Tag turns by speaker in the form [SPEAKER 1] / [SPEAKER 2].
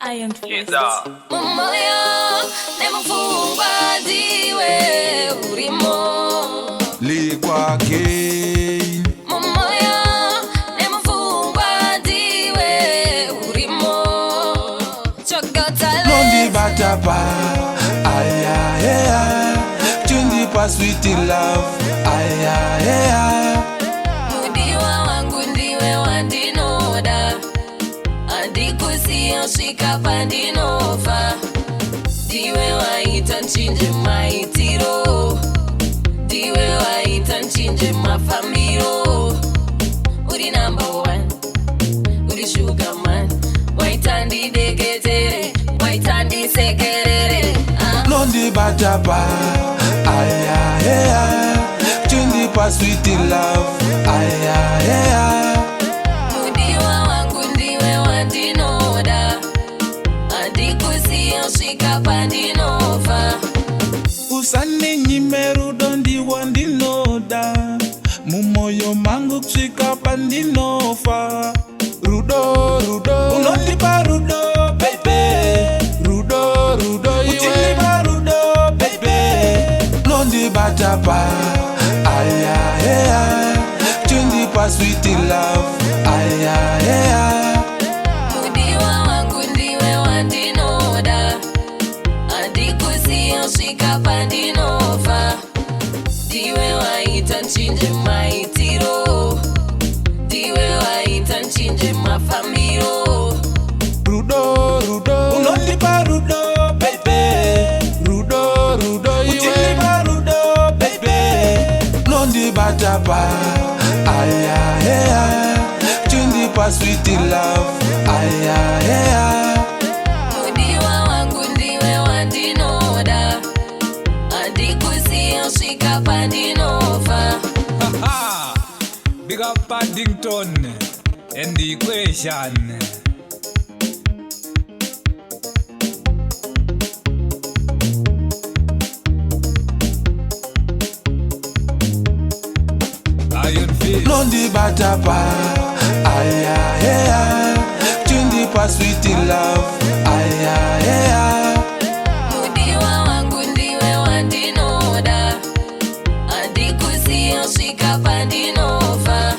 [SPEAKER 1] Iron Fist.
[SPEAKER 2] Moyo nemufungwa ndiwe urimo
[SPEAKER 3] likwake.
[SPEAKER 2] Moyo nemufungwa ndiwe urimo chokotale
[SPEAKER 3] Londi batapa aya yeah. Chundi pa sweet love aya yeah.
[SPEAKER 2] Mudiwa wangu ndiwe wandinoda andikusiya shika pandinofa ndiwe waita nchinje maitiro ndiwe waita nchinje mafambiro uri number one uri sugar man waita ndideketere waita ndisekerere
[SPEAKER 3] Londi batapa aya yeah. Chundi pa sweet love aya yeah.
[SPEAKER 2] Mudiwa wangu ndiwe wandinoda andikusiya shika pandinofa
[SPEAKER 3] Usani nyimeru dondi wandinoda mumoyo mangu kusika pandinofa rudo rudo unondipa rudo baby rudo rudo uchinipa rudo baby londi batapa aya yeah. Chundi pa sweet love aya yeah.
[SPEAKER 2] Mudiwa wangu ndiwe wandinoda andikusiya shika pandinofa ndiwe waita nchinje maitiro ndiwe waita nchinje mafambiro
[SPEAKER 3] rudo rudo unondipa rudo baby rudo rudo uchinipa rudo baby londi batapa aya yeah. Chundi pa sweet love aya yeah.
[SPEAKER 2] Mudiwa wangu ndiwe wandinoda andikusiya shika pandinofa
[SPEAKER 4] Big up Paddington and the equation. Iron Fist.
[SPEAKER 3] Londi batapa aya yeah. Chundi pa sweet love aya yeah.
[SPEAKER 2] Mudiwa wangu ndiwe wandinoda andikusiya shika pandinofa